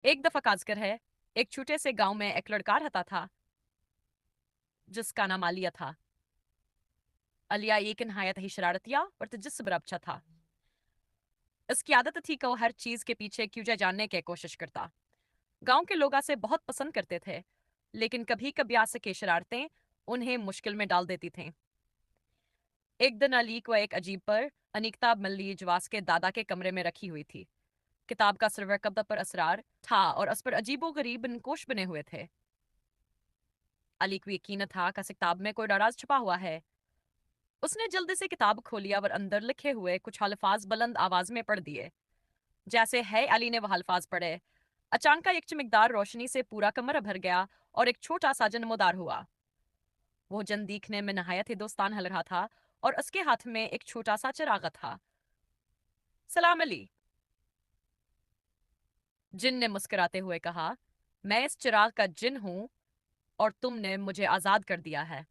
एक दफा खासकर है, एक छोटे से गांव में एक लड़का रहता था जिसका नाम आलिया था। अलिया एक नहायत ही शरारतिया और तजस्स बच्चा था। इसकी आदत थी कि वो हर चीज के पीछे क्यों जाए जानने की कोशिश करता। गांव के लोग उसे बहुत पसंद करते थे, लेकिन कभी कभी आसे की शरारतें उन्हें मुश्किल में डाल देती थीं। एक दिन अली को एक अजीब पर अनीकता मल्ली जवास के दादा के कमरे में रखी हुई थी। किताब का सरवर कब्दा पर असरार था और उस पर अजीबो गरीब नकोश बने हुए थे। अली को यकीन था कि इस किताब में कोई राज छुपा हुआ है। उसने जल्दी से किताब खोलिया और अंदर लिखे हुए कुछ अल्फाज बुलंद आवाज में पढ़ दिए। जैसे है अली ने वह अल्फाज पढ़े, अचानक एक चमकदार रोशनी से पूरा कमरा भर गया और एक छोटा सा नमोदार हुआ। वो जन दिखने में नहायत ही दोस्तान हल रहा था और उसके हाथ में एक छोटा सा चिराग था। सलाम अली, जिन ने मुस्कुराते हुए कहा। मैं इस चिराग का जिन हूं और तुमने मुझे आजाद कर दिया है।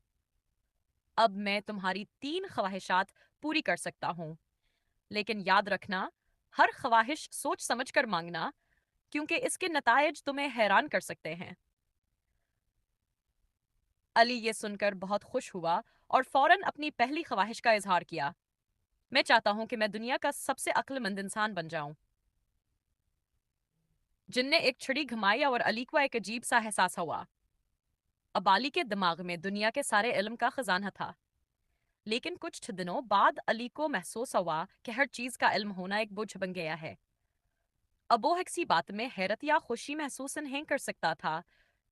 अब मैं तुम्हारी 3 ख्वाहिशात पूरी कर सकता हूं, लेकिन याद रखना, हर ख्वाहिश सोच समझ कर मांगना, क्योंकि इसके नतायज तुम्हें हैरान कर सकते हैं। अली ये सुनकर बहुत खुश हुआ और फौरन अपनी पहली ख्वाहिश का इजहार किया। मैं चाहता हूं कि मैं दुनिया का सबसे अक्लमंद इंसान बन जाऊं। जिनने एक छड़ी घुमाई और अली को एक अजीब सा एहसास हुआ। अब अली के दिमाग में दुनिया के सारे इल्म का खजाना था। लेकिन कुछ दिनों बाद अली को महसूस हुआ कि हर चीज का इल्म होना एक बोझ बन गया है। अब वो किसी बात में हैरत या खुशी महसूस नहीं कर सकता था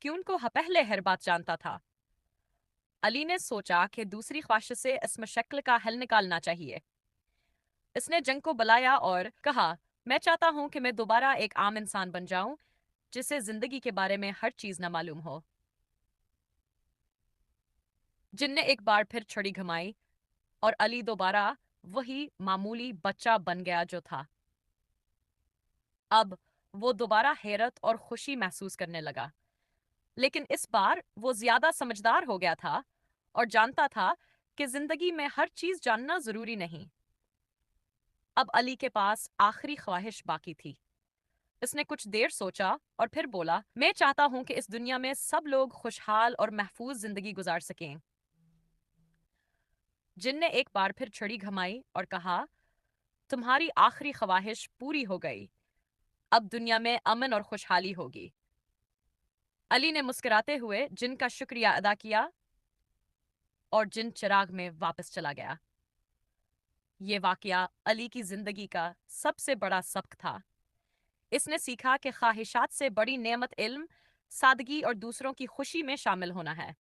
कि उनको पहले हर बात जानता था। अली ने सोचा कि दूसरी ख्वाहिश से इस मशक्ल का हल निकालना चाहिए। इसने जंग को बुलाया और कहा, मैं चाहता हूं कि मैं दोबारा एक आम इंसान बन जाऊं जिसे जिंदगी के बारे में हर चीज न मालूम हो। जिनने एक बार फिर छड़ी घुमाई और अली दोबारा वही मामूली बच्चा बन गया जो था। अब वो दोबारा हैरत और खुशी महसूस करने लगा, लेकिन इस बार वो ज्यादा समझदार हो गया था और जानता था कि जिंदगी में हर चीज जानना जरूरी नहीं। अब अली के पास आखिरी ख्वाहिश बाकी थी। इसने कुछ देर सोचा और फिर बोला, मैं चाहता हूं कि इस दुनिया में सब लोग खुशहाल और महफूज जिंदगी गुजार सकें। जिन ने एक बार फिर छड़ी घमाई और कहा, तुम्हारी आखिरी ख्वाहिश पूरी हो गई। अब दुनिया में अमन और खुशहाली होगी। अली ने मुस्कुराते हुए जिन का शुक्रिया अदा किया और जिन चिराग में वापस चला गया। ये वाकया अली की जिंदगी का सबसे बड़ा सबक था। इसने सीखा कि ख्वाहिशात से बड़ी नेमत इल्म, सादगी और दूसरों की खुशी में शामिल होना है।